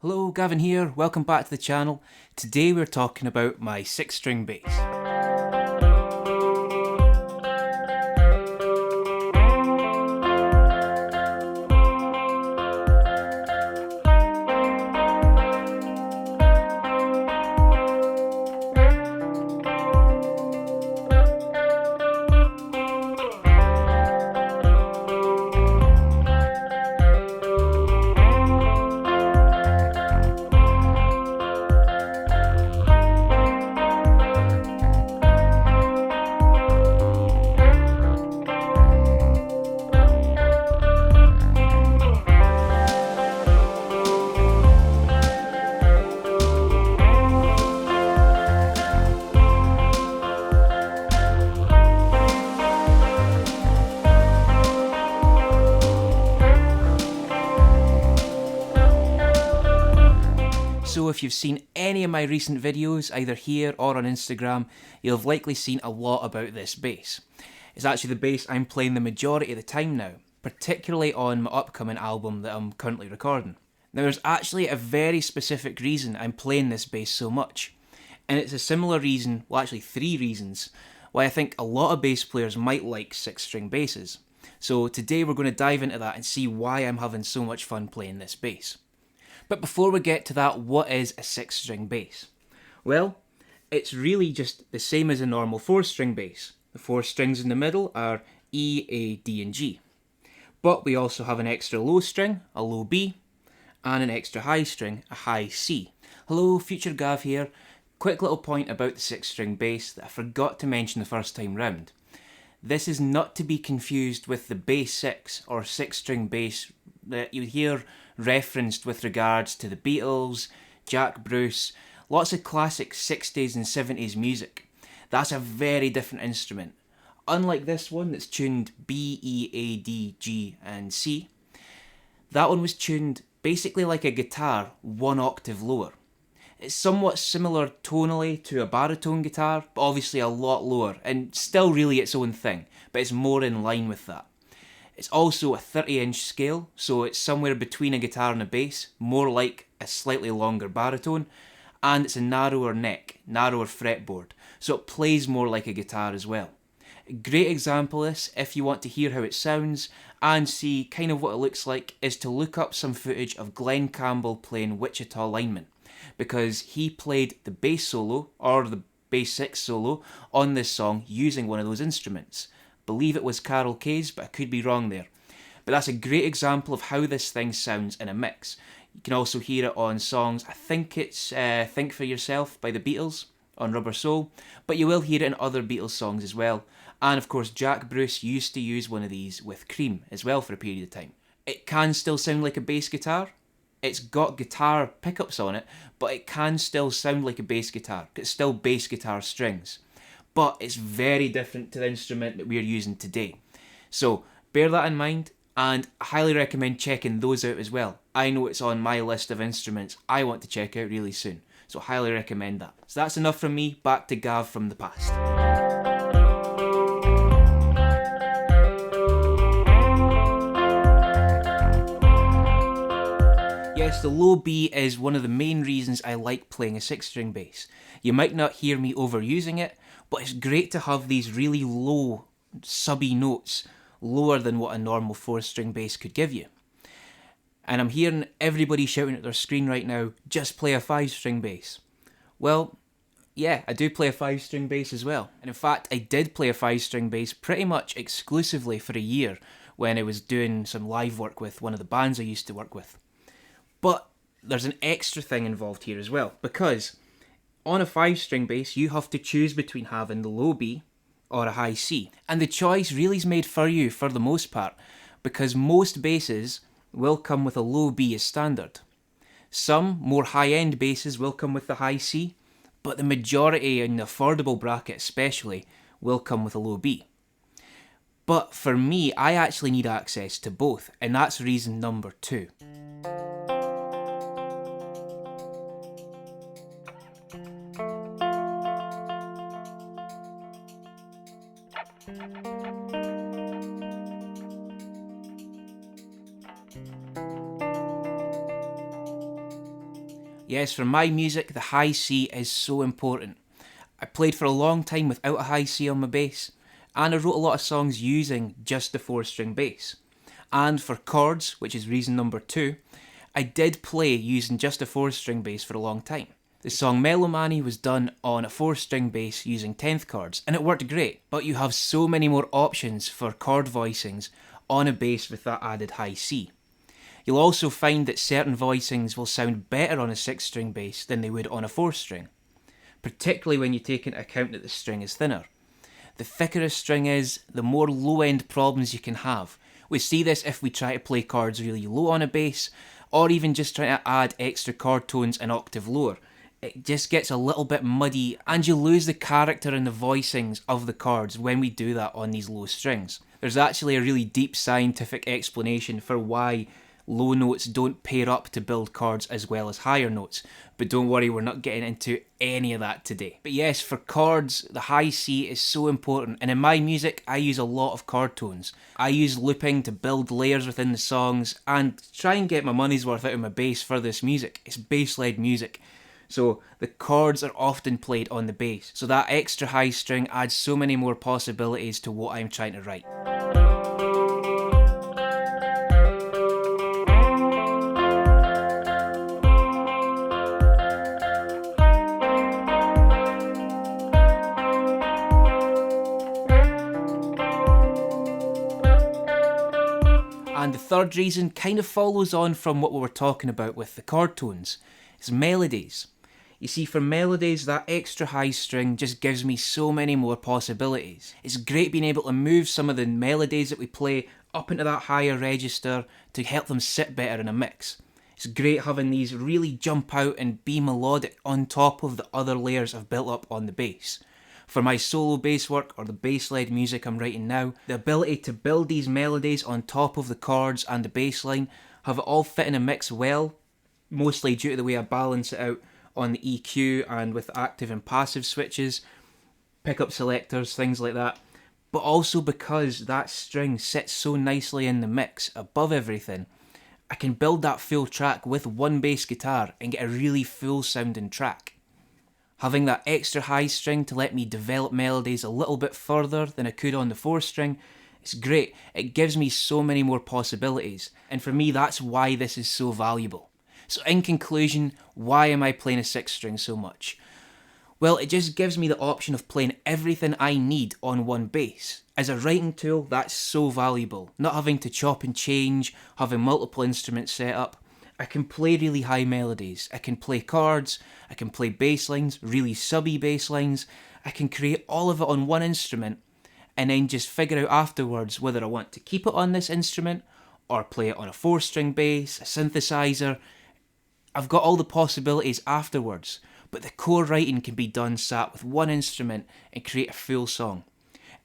Hello, Gavin here, welcome back to the channel. Today we're talking about my 6-string bass. So if you've seen any of my recent videos, either here or on Instagram, you'll have likely seen a lot about this bass. It's actually the bass I'm playing the majority of the time now, particularly on my upcoming album that I'm currently recording. Now there's actually a very specific reason I'm playing this bass so much, and it's a similar reason, well actually 3 reasons, why I think a lot of bass players might like 6-string basses. So today we're going to dive into that and see why I'm having so much fun playing this bass. But before we get to that, what is a 6-string bass? Well, it's really just the same as a normal 4-string bass. The 4 strings in the middle are E, A, D and G. But we also have an extra low string, a low B, and an extra high string, a high C. Hello, Future Gav here. Quick little point about the 6-string bass that I forgot to mention the first time round. This is not to be confused with the bass 6 or 6-string bass that you hear referenced with regards to the Beatles, Jack Bruce, lots of classic 60s and 70s music. That's a very different instrument. Unlike this one that's tuned B, E, A, D, G and C, that one was tuned basically like a guitar, 1 octave lower. It's somewhat similar tonally to a baritone guitar, but obviously a lot lower, and still really its own thing, but it's more in line with that. It's also a 30-inch scale, so it's somewhere between a guitar and a bass, more like a slightly longer baritone, and it's a narrower neck, narrower fretboard, so it plays more like a guitar as well. A great example of this, if you want to hear how it sounds and see kind of what it looks like, is to look up some footage of Glenn Campbell playing Wichita Lineman, because he played the bass solo, or the bass 6 solo, on this song using one of those instruments. Believe it was Carol Kay's, but I could be wrong there. But that's a great example of how this thing sounds in a mix. You can also hear it on songs, I think it's Think For Yourself by the Beatles on Rubber Soul, but you will hear it in other Beatles songs as well. And of course Jack Bruce used to use one of these with Cream as well for a period of time. It can still sound like a bass guitar. It's got guitar pickups on it, but it can still sound like a bass guitar. It's still bass guitar strings. But it's very different to the instrument that we're using today. So bear that in mind, and I highly recommend checking those out as well. I know it's on my list of instruments I want to check out really soon, so highly recommend that. So that's enough from me, back to Gav from the past. Yes, the low B is one of the main reasons I like playing a 6-string bass. You might not hear me overusing it, but it's great to have these really low, subby notes, lower than what a normal 4-string bass could give you. And I'm hearing everybody shouting at their screen right now, just play a 5-string bass. Well, yeah, I do play a 5-string bass as well. And in fact, I did play a 5-string bass pretty much exclusively for a year when I was doing some live work with one of the bands I used to work with. But there's an extra thing involved here as well, because on a 5-string bass you have to choose between having the low B or a high C. And the choice really is made for you for the most part, because most basses will come with a low B as standard. Some more high-end basses will come with the high C, but the majority in the affordable bracket especially will come with a low B. But for me, I actually need access to both, and that's reason number 2. Yes, for my music, the high C is so important. I played for a long time without a high C on my bass, and I wrote a lot of songs using just the 4-string bass. And for chords, which is reason number 2, I did play using just a 4-string bass for a long time. The song Melomani was done on a 4-string bass using 10th chords, and it worked great, but you have so many more options for chord voicings on a bass with that added high C. You'll also find that certain voicings will sound better on a 6-string bass than they would on a 4-string, particularly when you take into account that the string is thinner. The thicker a string is, the more low-end problems you can have. We see this if we try to play chords really low on a bass, or even just try to add extra chord tones an octave lower. It just gets a little bit muddy, and you lose the character and the voicings of the chords when we do that on these low strings. There's actually a really deep scientific explanation for why low notes don't pair up to build chords as well as higher notes, but don't worry, we're not getting into any of that today. But yes, for chords, the high C is so important, and in my music I use a lot of chord tones. I use looping to build layers within the songs and try and get my money's worth out of my bass for this music. It's bass-led music, so the chords are often played on the bass, so that extra high string adds so many more possibilities to what I'm trying to write. And the third reason kind of follows on from what we were talking about with the chord tones. It's melodies. You see, for melodies, that extra high string just gives me so many more possibilities. It's great being able to move some of the melodies that we play up into that higher register to help them sit better in a mix. It's great having these really jump out and be melodic on top of the other layers I've built up on the bass. For my solo bass work or the bass-led music I'm writing now, the ability to build these melodies on top of the chords and the bass line, have it all fit in a mix well, mostly due to the way I balance it out on the EQ and with active and passive switches, pickup selectors, things like that, but also because that string sits so nicely in the mix above everything, I can build that full track with one bass guitar and get a really full sounding track. Having that extra high string to let me develop melodies a little bit further than I could on the 4-string, it's great. It gives me so many more possibilities, and for me that's why this is so valuable. So in conclusion, why am I playing a 6-string so much? Well, it just gives me the option of playing everything I need on one bass. As a writing tool, that's so valuable. Not having to chop and change, having multiple instruments set up. I can play really high melodies, I can play chords, I can play bass lines, really subby bass lines. I can create all of it on one instrument and then just figure out afterwards whether I want to keep it on this instrument or play it on a 4-string bass, a synthesizer. I've got all the possibilities afterwards, but the core writing can be done sat with one instrument and create a full song.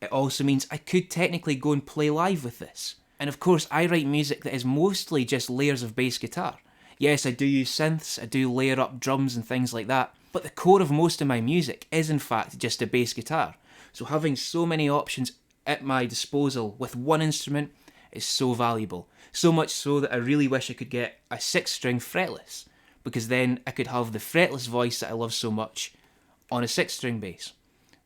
It also means I could technically go and play live with this. And of course, I write music that is mostly just layers of bass guitar. Yes, I do use synths, I do layer up drums and things like that, but the core of most of my music is in fact just a bass guitar. So having so many options at my disposal with one instrument is so valuable. So much so that I really wish I could get a 6-string fretless, because then I could have the fretless voice that I love so much on a 6-string bass.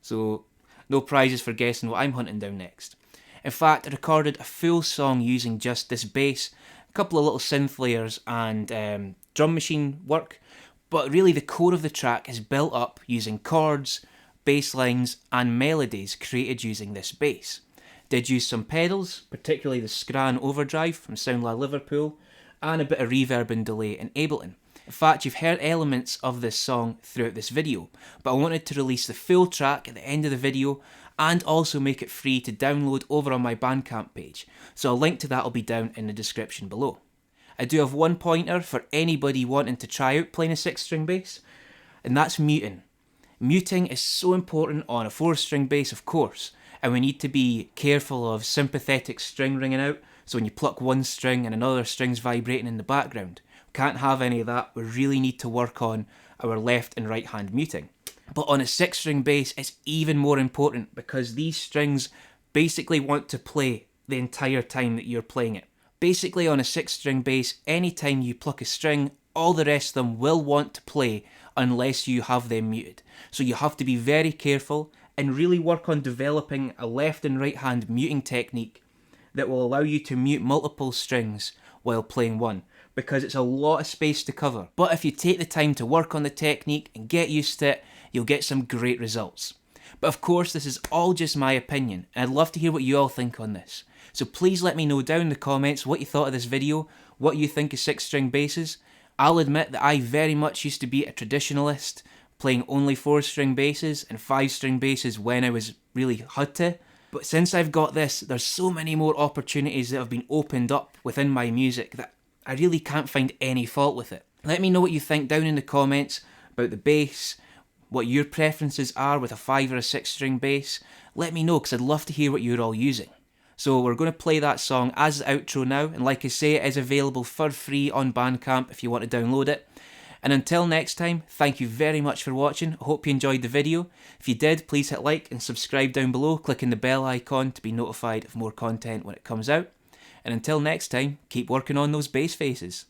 So no prizes for guessing what I'm hunting down next. In fact, I recorded a full song using just this bass, a couple of little synth layers and drum machine work, but really the core of the track is built up using chords, bass lines and melodies created using this bass. Did use some pedals, particularly the scran overdrive from Soundlad Liverpool, and a bit of reverb and delay in Ableton. In fact, you've heard elements of this song throughout this video, but I wanted to release the full track at the end of the video and also make it free to download over on my Bandcamp page, so a link to that will be down in the description below. I do have one pointer for anybody wanting to try out playing a 6-string bass, and that's muting. Muting is so important on a 4-string bass, of course, and we need to be careful of sympathetic string ringing out, so when you pluck one string and another string's vibrating in the background. We can't have any of that. We really need to work on our left and right hand muting. But on a 6-string bass, it's even more important because these strings basically want to play the entire time that you're playing it. Basically on a 6-string bass, anytime you pluck a string, all the rest of them will want to play unless you have them muted. So you have to be very careful and really work on developing a left and right hand muting technique that will allow you to mute multiple strings while playing one, because it's a lot of space to cover. But if you take the time to work on the technique and get used to it, you'll get some great results. But of course, this is all just my opinion, and I'd love to hear what you all think on this. So please let me know down in the comments what you thought of this video, what you think of 6-string basses. I'll admit that I very much used to be a traditionalist, playing only 4-string basses and 5-string basses when I was really had to. But since I've got this, there's so many more opportunities that have been opened up within my music that I really can't find any fault with it. Let me know what you think down in the comments about the bass, what your preferences are with a 5 or a 6-string bass. Let me know, because I'd love to hear what you're all using. So we're going to play that song as the outro now, and like I say, it is available for free on Bandcamp if you want to download it. And until next time, thank you very much for watching. I hope you enjoyed the video. If you did, please hit like and subscribe down below, clicking the bell icon to be notified of more content when it comes out. And until next time, keep working on those bass faces.